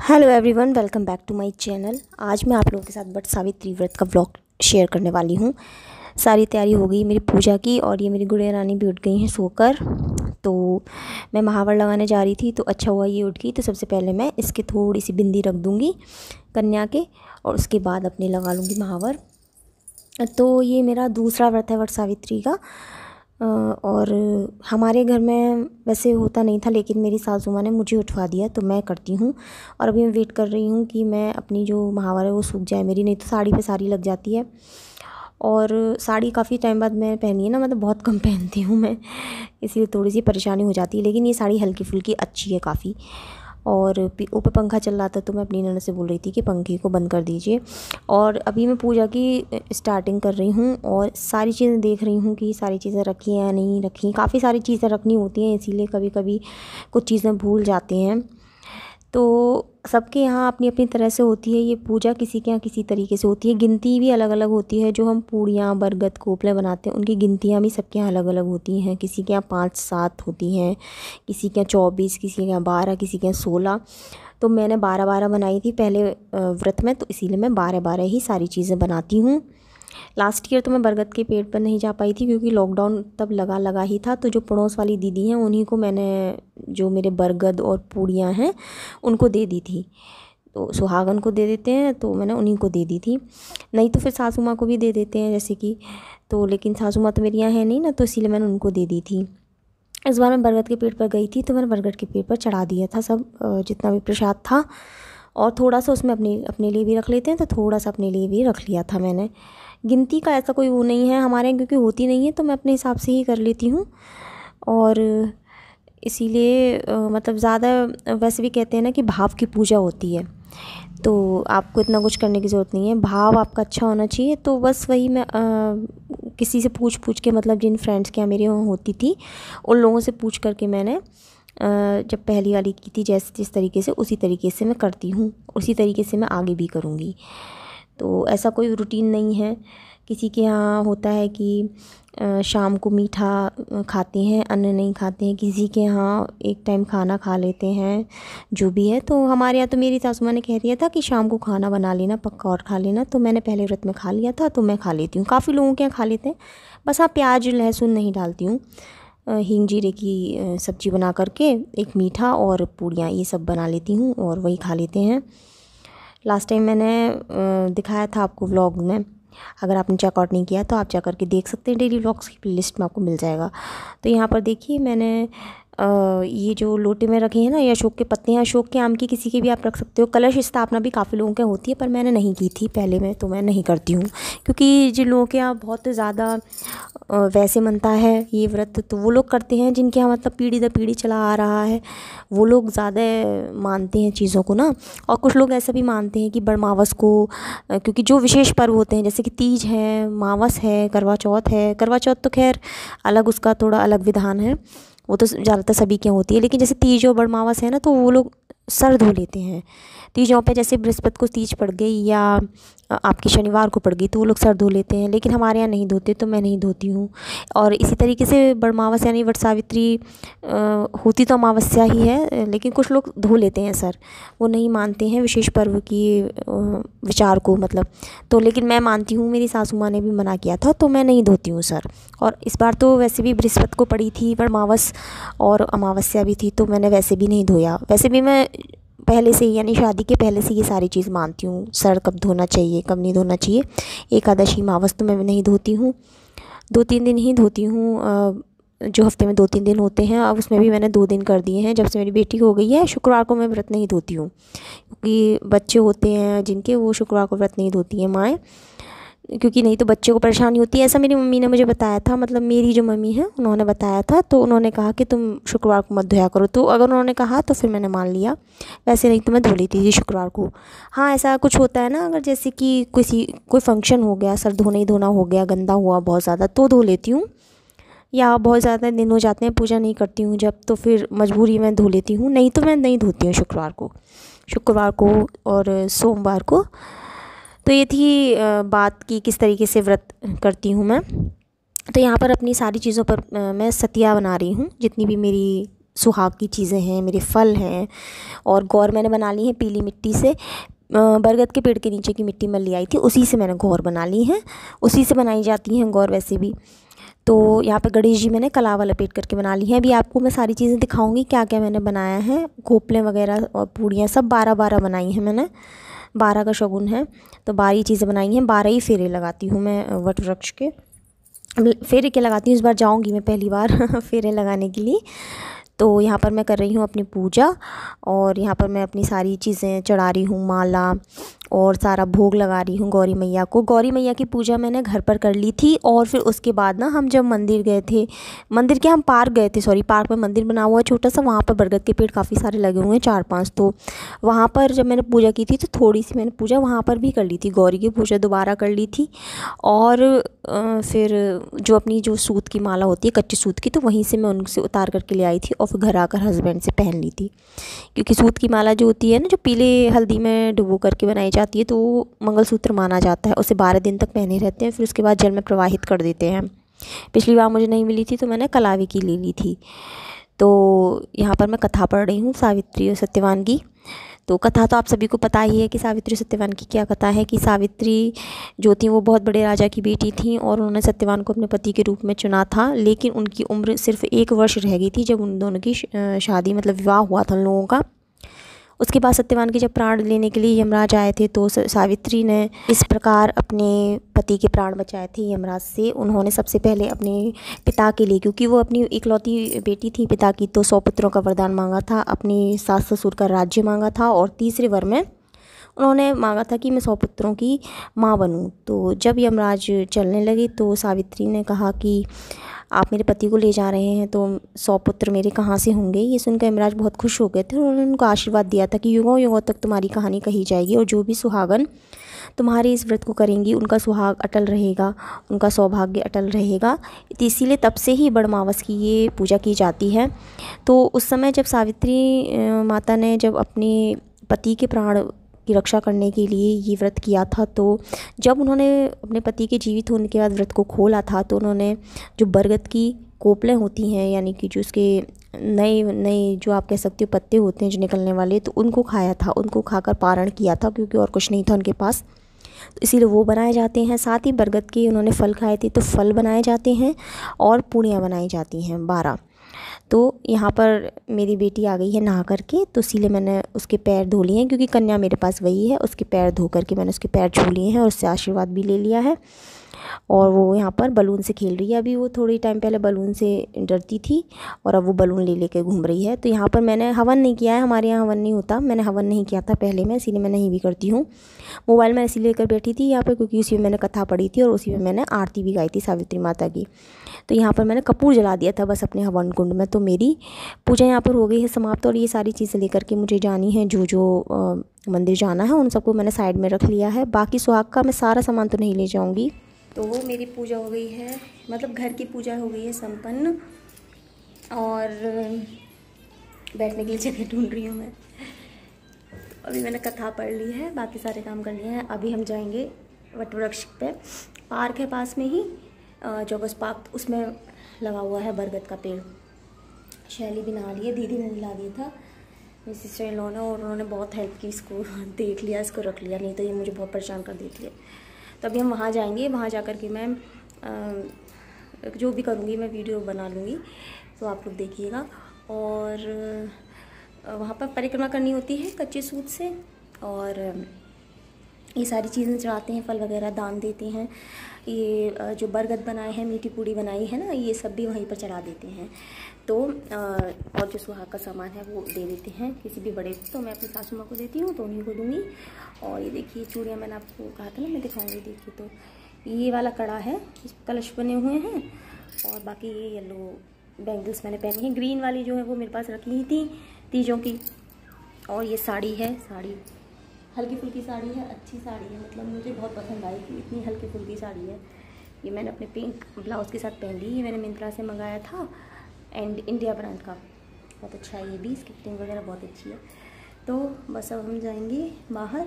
Hello everyone, welcome back to my channel. आज मैं आप लोगों के साथ वट सावित्री व्रत का व्लॉग शेयर करने वाली हूँ। सारी तैयारी हो गई मेरी पूजा की और ये मेरी गुड़िया रानी भी उठ गई हैं सोकर। तो मैं महावर लगाने जा रही थी, तो अच्छा हुआ ये उठ गई। तो सबसे पहले मैं इसके थोड़ी सी बिंदी रख दूँगी कन्या के, और उसके बाद अपने लगा लूँगी महावर। तो ये मेरा दूसरा व्रत है वट सावित्री का। और हमारे घर में वैसे होता नहीं था, लेकिन मेरी सासू माँ ने मुझे उठवा दिया तो मैं करती हूँ। और अभी मैं वेट कर रही हूँ कि मैं अपनी जो महावर है वो सूख जाए मेरी, नहीं तो साड़ी पे साड़ी लग जाती है। और साड़ी काफ़ी टाइम बाद मैं पहनी है ना, मतलब बहुत कम पहनती हूँ मैं, इसलिए थोड़ी सी परेशानी हो जाती है। लेकिन ये साड़ी हल्की फुल्की अच्छी है काफ़ी। और ऊपर पंखा चल रहा था तो मैं अपनी ननद से बोल रही थी कि पंखे को बंद कर दीजिए। और अभी मैं पूजा की स्टार्टिंग कर रही हूँ और सारी चीज़ें देख रही हूँ कि सारी चीज़ें रखी हैं या नहीं रखी। काफ़ी सारी चीज़ें रखनी होती हैं, इसीलिए कभी कभी कुछ चीज़ें भूल जाते हैं। तो सबके यहाँ अपनी अपनी तरह से होती है ये पूजा, किसी के यहाँ किसी तरीके से होती है। गिनती भी अलग अलग होती है। जो हम पूड़ियाँ बरगद कोपले बनाते हैं उनकी गिनतियाँ भी सबके यहाँ अलग अलग होती हैं। किसी के यहाँ 5-7 होती हैं, किसी के यहाँ 24, किसी के यहाँ 12, किसी के यहाँ 16। तो मैंने 12-12 बनाई थी पहले व्रत में, तो इसीलिए मैं 12-12 ही सारी चीज़ें बनाती हूँ। लास्ट ईयर तो मैं बरगद के पेड़ पर नहीं जा पाई थी क्योंकि लॉकडाउन तब लगा ही था। तो जो पड़ोस वाली दीदी हैं उन्हीं को मैंने जो मेरे बरगद और पूड़ियाँ हैं उनको दे दी थी। तो सुहागन को दे देते हैं, तो मैंने उन्हीं को दे दी थी। नहीं तो फिर सासू माँ को भी दे देते हैं जैसे कि। तो लेकिन सासू माँ तो मेरी यहाँ है नहीं ना, तो इसीलिए मैंने उनको दे दी थी। इस बार मैं बरगद के पेड़ पर गई थी तो मैंने बरगद के पेड़ पर चढ़ा दिया था सब जितना भी प्रसाद था। और थोड़ा सा उसमें अपने अपने लिए भी रख लेते हैं, तो थोड़ा सा अपने लिए भी रख लिया था मैंने। गिनती का ऐसा कोई वो नहीं है हमारे यहाँ, क्योंकि होती नहीं है, तो मैं अपने हिसाब से ही कर लेती हूँ। और इसीलिए मतलब ज़्यादा वैसे भी कहते हैं ना कि भाव की पूजा होती है, तो आपको इतना कुछ करने की ज़रूरत नहीं है। भाव आपका अच्छा होना चाहिए। तो बस वही मैं किसी से पूछ के, मतलब जिन फ्रेंड्स के यहाँ मेरे वहाँ होती थी उन लोगों से पूछ करके मैंने जब पहली वाली की थी जैसे जिस तरीके से, उसी तरीके से मैं करती हूँ, उसी तरीके से मैं आगे भी करूँगी। तो ऐसा कोई रूटीन नहीं है। किसी के यहाँ होता है कि शाम को मीठा खाते हैं, अन्न नहीं खाते हैं। किसी के यहाँ एक टाइम खाना खा लेते हैं, जो भी है। तो हमारे यहाँ तो मेरी सासू माँ ने कह दिया था कि शाम को खाना बना लेना पक्का और खा लेना। तो मैंने पहले व्रत में खा लिया था, तो मैं खा लेती हूँ। काफ़ी लोगों के यहाँ खा लेते हैं। बस हाँ, प्याज लहसुन नहीं डालती हूँ। हींग जीरे की सब्ज़ी बना करके एक मीठा और पूड़ियाँ ये सब बना लेती हूँ और वही खा लेते हैं। लास्ट टाइम मैंने दिखाया था आपको व्लॉग में, अगर आपने चेकआउट नहीं किया तो आप जा कर के देख सकते हैं। डेली व्लॉग्स की प्लेलिस्ट में आपको मिल जाएगा। तो यहाँ पर देखिए मैंने ये जो लोटे में रखे हैं ना, ये अशोक के पत्ते हैं। अशोक के, आम की, किसी के भी आप रख सकते हो। कलश स्थापना भी काफ़ी लोगों के होती है, पर मैंने नहीं की थी पहले में, तो मैं नहीं करती हूँ। क्योंकि जिन लोगों के यहाँ बहुत ज़्यादा वैसे मनता है ये व्रत, तो वो लोग करते हैं। जिनके यहाँ मतलब पीढ़ी दर पीढ़ी चला आ रहा है, वो लोग ज़्यादा मानते हैं चीज़ों को ना। और कुछ लोग ऐसा भी मानते हैं कि बरमावस को, क्योंकि जो विशेष पर्व होते हैं जैसे कि तीज है, मावस है, करवा चौथ है। करवा चौथ तो खैर अलग, उसका थोड़ा अलग विधान है, वो तो ज़्यादातर सभी के यहाँ होती है। लेकिन जैसे तीज और बरमावस है ना, तो वो लोग सर धो लेते हैं। तीजों पे जैसे बृहस्पति को तीज पड़ गई या आपकी शनिवार को पड़ गई, तो वो लोग सर धो लेते हैं। लेकिन हमारे यहाँ नहीं धोते, तो मैं नहीं धोती हूँ। और इसी तरीके से बरमावस यानी वट सावित्री होती तो अमावस्या ही है, लेकिन कुछ लोग धो लेते हैं सर। वो नहीं मानते हैं विशेष पर्व की विचार को, मतलब। तो लेकिन मैं मानती हूँ, मेरी सासू माँ ने भी मना किया था, तो मैं नहीं धोती हूँ सर। और इस बार तो वैसे भी बृहस्पति को पड़ी थी बरमावस और अमावस्या भी थी, तो मैंने वैसे भी नहीं धोया। वैसे भी मैं पहले से ही, यानी शादी के पहले से ये सारी चीज़ मानती हूँ, सर कब धोना चाहिए कब नहीं धोना चाहिए। एकादशी मावस तो मैं नहीं धोती हूँ, 2-3 दिन ही धोती हूँ। जो हफ्ते में 2-3 दिन होते हैं, अब उसमें भी मैंने 2 दिन कर दिए हैं। जब से मेरी बेटी हो गई है, शुक्रवार को मैं व्रत नहीं धोती हूँ, क्योंकि बच्चे होते हैं जिनके, वो शुक्रवार को व्रत नहीं धोती हैं माएँ, क्योंकि नहीं तो बच्चे को परेशानी होती है। ऐसा मेरी मम्मी ने मुझे बताया था, मतलब मेरी जो मम्मी है उन्होंने बताया था। तो उन्होंने कहा कि तुम शुक्रवार को मत धोया करो, तो अगर उन्होंने कहा तो फिर मैंने मान लिया। वैसे नहीं तो मैं धो लेती थी शुक्रवार को। हाँ, ऐसा कुछ होता है ना, अगर जैसे कि कोई फंक्शन हो गया, सर धोना ही धोना हो गया, गंदा हुआ बहुत ज़्यादा, तो धो लेती हूँ। या बहुत ज़्यादा दिन हो जाते हैं पूजा नहीं करती हूँ जब, तो फिर मजबूरी में धो लेती हूँ। नहीं तो मैं नहीं धोती हूँ शुक्रवार को और सोमवार को। तो ये थी बात की किस तरीके से व्रत करती हूँ मैं। तो यहाँ पर अपनी सारी चीज़ों पर मैं सतिया बना रही हूँ, जितनी भी मेरी सुहाग की चीज़ें हैं, मेरे फल हैं। और गौर मैंने बना ली है पीली मिट्टी से, बरगद के पेड़ के नीचे की मिट्टी मैं ले आई थी, उसी से मैंने गौर बना ली है। उसी से बनाई जाती हैं गौर वैसे भी। तो यहाँ पे गणेश जी मैंने कलावा लपेट करके बना ली है। अभी आपको मैं सारी चीज़ें दिखाऊंगी क्या क्या मैंने बनाया है। खोपले वगैरह और पूड़ियाँ सब 12-12 बनाई हैं मैंने, 12 का शगुन है तो 12 ही चीज़ें बनाई हैं। 12 ही फेरे लगाती हूँ मैं वट वृक्ष के। फेरे के लगाती हूँ, इस बार जाऊँगी मैं पहली बार फेरे लगाने के लिए। तो यहाँ पर मैं कर रही हूँ अपनी पूजा, और यहाँ पर मैं अपनी सारी चीज़ें चढ़ा रही हूँ, माला और सारा भोग लगा रही हूँ गौरी मैया को। गौरी मैया की पूजा मैंने घर पर कर ली थी, और फिर उसके बाद ना हम जब मंदिर गए थे, मंदिर के हम पार्क गए थे, सॉरी पार्क में मंदिर बना हुआ है छोटा सा, वहाँ पर बरगद के पेड़ काफ़ी सारे लगे हुए हैं 4-5। तो वहाँ पर जब मैंने पूजा की थी तो थोड़ी सी मैंने पूजा वहाँ पर भी कर ली थी, गौरी की पूजा दोबारा कर ली थी। और फिर जो अपनी जो सूत की माला होती है कच्चे सूत की, तो वहीं से मैं उनसे उतार करके ले आई थी और फिर घर आकर हस्बैंड से पहन ली थी। क्योंकि सूत की माला जो होती है ना, जो पीले हल्दी में डुबो करके बनाई जाती है, तो वो मंगलसूत्र माना जाता है। उसे 12 दिन तक पहने रहते हैं, फिर उसके बाद जल में प्रवाहित कर देते हैं। पिछली बार मुझे नहीं मिली थी तो मैंने कलावे की ले ली थी। तो यहाँ पर मैं कथा पढ़ रही हूँ सावित्री और सत्यवान की। तो कथा तो आप सभी को पता ही है कि सावित्री सत्यवान की क्या कथा है। कि सावित्री जो थी वो बहुत बड़े राजा की बेटी थी, और उन्होंने सत्यवान को अपने पति के रूप में चुना था। लेकिन उनकी उम्र सिर्फ 1 वर्ष रह गई थी जब उन दोनों की शादी मतलब विवाह हुआ था उन लोगों का। उसके बाद सत्यवान के जब प्राण लेने के लिए यमराज आए थे, तो सावित्री ने इस प्रकार अपने पति के प्राण बचाए थे यमराज से। उन्होंने सबसे पहले अपने पिता के लिए, क्योंकि वो अपनी इकलौती बेटी थी पिता की, तो 100 पुत्रों का वरदान मांगा था, अपनी सास ससुर का राज्य मांगा था, और तीसरे वर में उन्होंने मांगा था कि मैं 100 पुत्रों की माँ बनूं। तो जब यमराज चलने लगे तो सावित्री ने कहा कि आप मेरे पति को ले जा रहे हैं, तो 100 पुत्र मेरे कहाँ से होंगे। ये सुनकर यमराज बहुत खुश हो गए थे, और उन्होंने उनको आशीर्वाद दिया था कि युगों युगों तक तुम्हारी कहानी कही जाएगी, और जो भी सुहागन तुम्हारे इस व्रत को करेंगी उनका सुहाग अटल रहेगा, उनका सौभाग्य अटल रहेगा। तो इसीलिए तब से ही बड़मावस की ये पूजा की जाती है। तो उस समय जब सावित्री माता ने जब अपने पति के प्राण की रक्षा करने के लिए ये व्रत किया था, तो जब उन्होंने अपने पति के जीवित होने के बाद व्रत को खोला था, तो उन्होंने जो बरगद की कोपलें होती हैं, यानी कि जो उसके नए नए जो आप कह सकते हो पत्ते होते हैं जो निकलने वाले, तो उनको खाया था, उनको खाकर पारण किया था, क्योंकि और कुछ नहीं था उनके पास, तो इसीलिए वो बनाए जाते हैं। साथ ही बरगद के उन्होंने फल खाए थे, तो फल बनाए जाते हैं और पूड़ियाँ बनाई जाती हैं 12। तो यहाँ पर मेरी बेटी आ गई है नहा करके, तो इसीलिए मैंने उसके पैर धो लिए हैं, क्योंकि कन्या मेरे पास वही है। उसके पैर धो करके मैंने उसके पैर छू लिए हैं और उससे आशीर्वाद भी ले लिया है। और वो यहाँ पर बलून से खेल रही है। अभी वो थोड़ी टाइम पहले बलून से डरती थी, और अब वो बलून ले लेके घूम रही है। तो यहाँ पर मैंने हवन नहीं किया है, हमारे यहाँ हवन नहीं होता, मैंने हवन नहीं किया था पहले में, इसीलिए मैं नहीं भी करती हूँ। मोबाइल में इसीलिए लेकर बैठी थी यहाँ पर, क्योंकि उसी में मैंने कथा पढ़ी थी और उसी में मैंने आरती भी गाई थी सावित्री माता की। तो यहाँ पर मैंने कपूर जला दिया था बस अपने हवन कुंड में। तो मेरी पूजा यहाँ पर हो गई है समाप्त, और ये सारी चीज़ें लेकर के मुझे जानी है, जो मंदिर जाना है उन सबको मैंने साइड में रख लिया है। बाकी सुहाग का मैं सारा सामान तो नहीं ले जाऊँगी। तो मेरी पूजा हो गई है, मतलब घर की पूजा हो गई है संपन्न, और बैठने के लिए जगह ढूंढ रही हूँ मैं। अभी मैंने कथा पढ़ ली है, बाकी सारे काम कर लिए हैं। अभी हम जाएंगे वट वृक्ष पे, पार्क है पास में ही, जोगस पार्क, उसमें लगा हुआ है बरगद का पेड़। शैली भी नहा ली है, दीदी ने नहा दिया था मेरी सिस्टर इन लॉ ने, और उन्होंने बहुत हेल्प की, इसको देख लिया, इसको रख लिया, नहीं तो ये मुझे बहुत परेशान कर देती है। तो अभी हम वहाँ जाएंगे, वहाँ जा कर के मैं जो भी करूँगी मैं वीडियो बना लूँगी, तो आप लोग देखिएगा। और वहाँ पर परिक्रमा करनी होती है कच्चे सूत से, और ये सारी चीज़ें चढ़ाते हैं, फल वगैरह दान देते हैं। ये जो बरगद बनाए हैं, मीठी पूड़ी बनाई है ना, ये सब भी वहीं पर चढ़ा देते हैं। तो और जो सुहाग का सामान है वो दे देते हैं किसी भी बड़े को, तो मैं अपनी सासू माँ को देती हूँ, तो उन्हीं को दूँगी। और ये देखिए चूड़ियाँ मैंने आपको कहा था ना मैं दिखाऊँगी, देखिए तो ये वाला कड़ा है, इस कलश बने हुए हैं, और बाकी ये येलो बैंगल्स मैंने पहनी है। ग्रीन वाली जो है वो मेरे पास रखी ही थी तीजों की। और ये साड़ी है, साड़ी हल्की फुल्की साड़ी है, अच्छी साड़ी है, मतलब मुझे बहुत पसंद आई कि इतनी हल्की फुल्की साड़ी है। ये मैंने अपने पिंक ब्लाउज़ के साथ पहन ली, ये मैंने मिंत्रा से मंगाया था, एंड इंडिया ब्रांड का, बहुत अच्छा है ये भी, इसकी फिटिंग वगैरह बहुत अच्छी है। तो बस अब हम जाएंगे बाहर,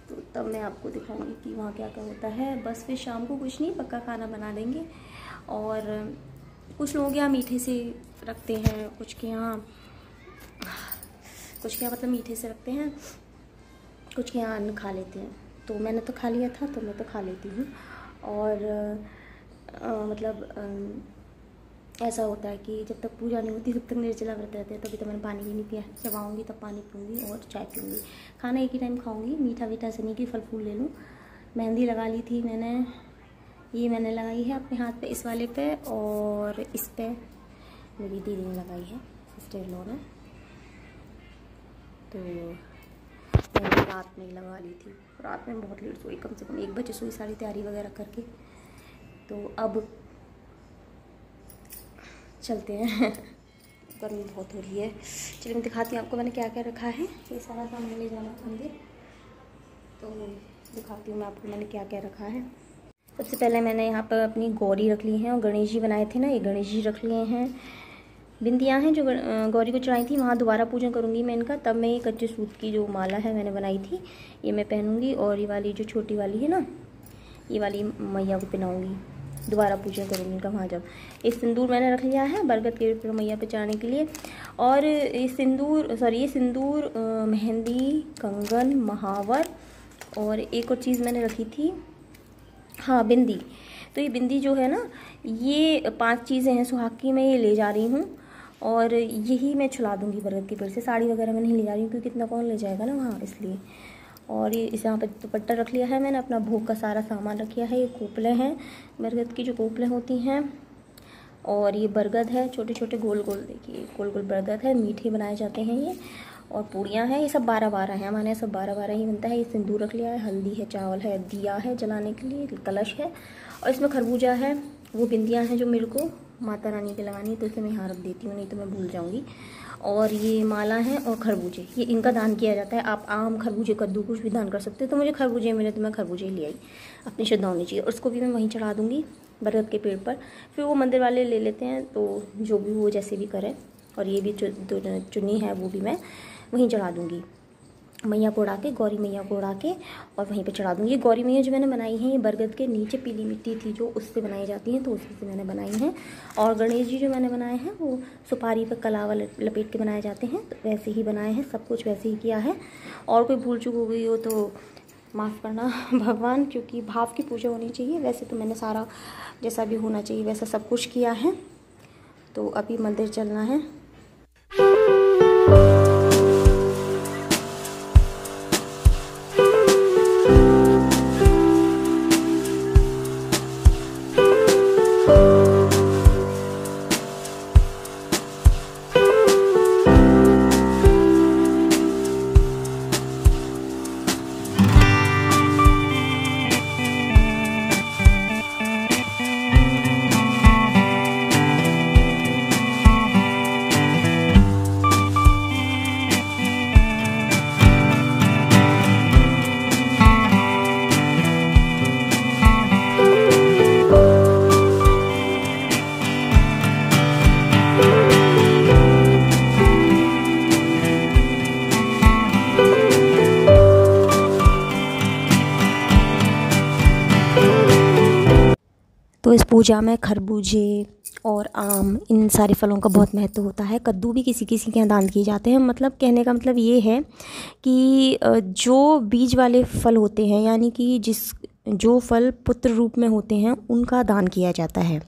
तो तब मैं आपको दिखाऊंगी कि वहाँ क्या क्या होता है। बस फिर शाम को कुछ नहीं, पक्का खाना बना देंगे। और कुछ लोग यहाँ मीठे से रखते हैं, कुछ के यहाँ मतलब मीठे से रखते हैं, कुछ के यहाँ अन्न खा लेते हैं। तो मैंने तो खा लिया था, तो मैं तो खा लेती हूँ। और ऐसा होता है कि जब तक पूजा नहीं होती तब तक निर्जला व्रत रहते हैं, तभी तो मैंने पानी भी नहीं पिया। जब आऊँगी तब पानी पीऊँगी और चाय पीऊँगी। खाना एक ही टाइम खाऊँगी, मीठा वीठा से नहीं कि फल फूल ले लूँ। मेहंदी लगा ली थी मैंने, ये मैंने लगाई है अपने हाथ पे, इस वाले पे, और इस पे मेरी दीदी ने लगाई है, सिस्टर इन लॉ ने। तो मैंने रात में ही लगा ली थी। रात में बहुत लेट सोई, कम से कम 1 बजे सोई सारी तैयारी वगैरह करके। तो अब चलते हैं, गर्मी बहुत हो रही है। चलिए मैं दिखाती हूँ आपको मैंने क्या क्या रखा है। ये सारा सामान ले जाना मंदिर, तो दिखाती हूँ मैं आपको मैंने क्या क्या रखा है। सबसे पहले मैंने यहाँ पर अपनी गौरी रख ली हैं, और गणेश जी बनाए थे ना, ये गणेश जी रख लिए हैं। बिंदियाँ हैं जो गौरी को चढ़ाई थी, वहाँ दोबारा पूजन करूँगी मैं इनका। तब मैं ये कच्चे सूत की जो माला है मैंने बनाई थी, ये मैं पहनूँगी। और ये वाली जो छोटी वाली है ना, ये वाली मैया को पहनाऊँगी, दोबारा पूजन करूँगी इनका वहाँ जब। एक सिंदूर मैंने रख लिया है बरगद के पेड़ मैया पे चढ़ाने के लिए। और ये सिंदूर, मेहंदी, कंगन, महावर, और एक और चीज़ मैंने रखी थी, हाँ बिंदी। तो ये बिंदी जो है ना, ये 5 चीज़ें हैं सुहाग की, मैं ये ले जा रही हूँ। और यही मैं छुला दूँगी बरगद के पेड़ से। साड़ी वगैरह मैं नहीं ले जा रही हूँ क्योंकि इतना कौन ले जाएगा ना वहाँ, इसलिए। और ये इस यहाँ पर दुपट्टा रख लिया है मैंने, अपना भोग का सारा सामान रखा है। ये कोपले हैं, बरगद की जो कोपले होती हैं। और ये बरगद है, छोटे छोटे गोल गोल, देखिए गोल गोल बरगद है, मीठे बनाए जाते हैं ये। और पूड़ियाँ हैं, ये सब 12-12 हैं, हमारे यहाँ सब 12-12 ही बनता है। ये सिंदूर रख लिया है, हल्दी है, चावल है, दिया है जलाने के लिए, कलश है, और इसमें खरबूजा है। वो बिंदियाँ हैं जो मेरे को माता रानी पे लगानी है, तो इसे मैं यहाँ रख देती हूँ, नहीं तो मैं भूल जाऊँगी। और ये माला है और खरबूजे, ये इनका दान किया जाता है। आप आम, खरबूजे, कद्दू कुछ भी दान कर सकते हो। तो मुझे खरबूजे मिले तो मैं खरबूजे ही ले आई, अपनी श्रद्धा होनी चाहिए। और उसको भी मैं वहीं चढ़ा दूँगी बरगद के पेड़ पर। फिर वो मंदिर वाले ले लेते हैं, तो जो भी वो जैसे भी करें। और ये भी चुन्नी है, वो भी मैं वहीं चढ़ा दूँगी, मैया को उड़ा के, गौरी मैया को उड़ा के, और वहीं पे चढ़ा दूँगी। ये गौरी मैया जो मैंने बनाई है, ये बरगद के नीचे पीली मिट्टी थी जो, उससे बनाई जाती हैं, तो उसी से मैंने बनाई हैं। और गणेश जी जो मैंने बनाए हैं वो सुपारी पर कलावा लपेट के बनाए जाते हैं, तो वैसे ही बनाए हैं, सब कुछ वैसे ही किया है। और कोई भूल चूक हो गई हो तो माफ़ करना भगवान, क्योंकि भाव की पूजा होनी चाहिए। वैसे तो मैंने सारा जैसा भी होना चाहिए वैसा सब कुछ किया है। तो अभी मंदिर चलना है। तो इस पूजा में खरबूजे और आम, इन सारे फलों का बहुत महत्व होता है। कद्दू भी किसी किसी के यहाँ दान किए जाते हैं। मतलब कहने का मतलब ये है कि जो बीज वाले फल होते हैं, यानी कि जो फल पुत्र रूप में होते हैं, उनका दान किया जाता है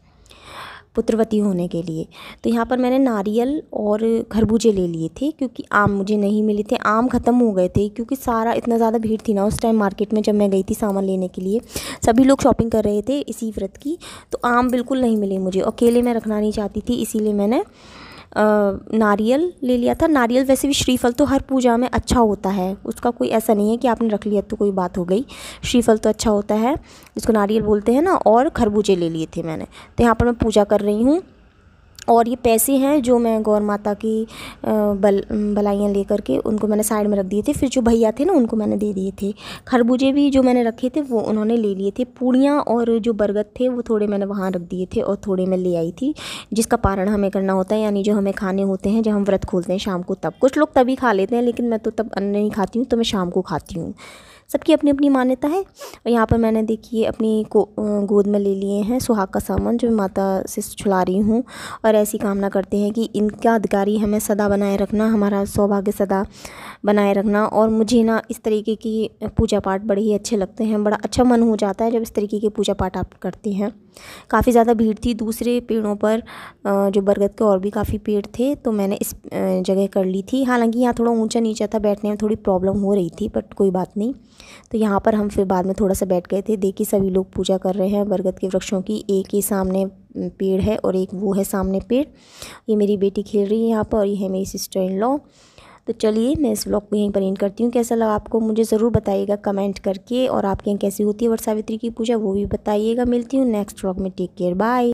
पुत्रवती होने के लिए। तो यहाँ पर मैंने नारियल और खरबूजे ले लिए थे, क्योंकि आम मुझे नहीं मिले थे, आम ख़त्म हो गए थे। क्योंकि सारा इतना ज़्यादा भीड़ थी ना उस टाइम मार्केट में, जब मैं गई थी सामान लेने के लिए, सभी लोग शॉपिंग कर रहे थे इसी व्रत की। तो आम बिल्कुल नहीं मिले मुझे, और केले मैं रखना नहीं चाहती थी, इसीलिए मैंने नारियल ले लिया था। नारियल वैसे भी श्रीफल तो हर पूजा में अच्छा होता है, उसका कोई ऐसा नहीं है कि आपने रख लिया तो कोई बात हो गई। श्रीफल तो अच्छा होता है, जिसको नारियल बोलते हैं ना। और खरबूजे ले लिए थे मैंने। तो यहाँ पर मैं पूजा कर रही हूँ। और ये पैसे हैं जो मैं गौर माता की बलाइयाँ लेकर के उनको मैंने साइड में रख दिए थे। फिर जो भैया थे ना, उनको मैंने दे दिए थे। खरबूजे भी जो मैंने रखे थे वो उन्होंने ले लिए थे। पूड़ियाँ और जो बरगद थे वो थोड़े मैंने वहाँ रख दिए थे, और थोड़े मैं ले आई थी, जिसका पारण हमें करना होता है, यानी जो हमें खाने होते हैं जब हम व्रत खोलते हैं शाम को। तब कुछ लोग तभी खा लेते हैं, लेकिन मैं तो तब अन्न नहीं खाती हूँ, तो मैं शाम को खाती हूँ। सबकी अपनी अपनी मान्यता है। और यहाँ पर मैंने देखिए अपनी गोद में ले लिए हैं सुहाग का सामान, जो माता से छुड़ा रही हूँ। और ऐसी कामना करते हैं कि इनका अधिकारी हमें सदा बनाए रखना, हमारा सौभाग्य सदा बनाए रखना। और मुझे ना इस तरीके की पूजा पाठ बड़े ही अच्छे लगते हैं, बड़ा अच्छा मन हो जाता है जब इस तरीके के पूजा पाठ आप करते हैं। काफ़ी ज़्यादा भीड़ थी दूसरे पेड़ों पर, जो बरगद के और भी काफ़ी पेड़ थे, तो मैंने इस जगह कर ली थी। हालांकि यहाँ थोड़ा ऊंचा नीचा था, बैठने में थोड़ी प्रॉब्लम हो रही थी, बट कोई बात नहीं। तो यहाँ पर हम फिर बाद में थोड़ा सा बैठ गए थे। देखिए सभी लोग पूजा कर रहे हैं बरगद के वृक्षों की। एक ही सामने पेड़ है और एक वो है सामने पेड़। ये मेरी बेटी खेल रही है यहाँ पर और ये है मेरी सिस्टर इन लॉ। तो चलिए मैं इस व्लॉग को यहीं पर एंड करती हूँ। कैसा लगा आपको मुझे ज़रूर बताइएगा कमेंट करके, और आपके यहाँ कैसी होती है वट सावित्री की पूजा वो भी बताइएगा। मिलती हूँ नेक्स्ट व्लॉग में। Take care, bye.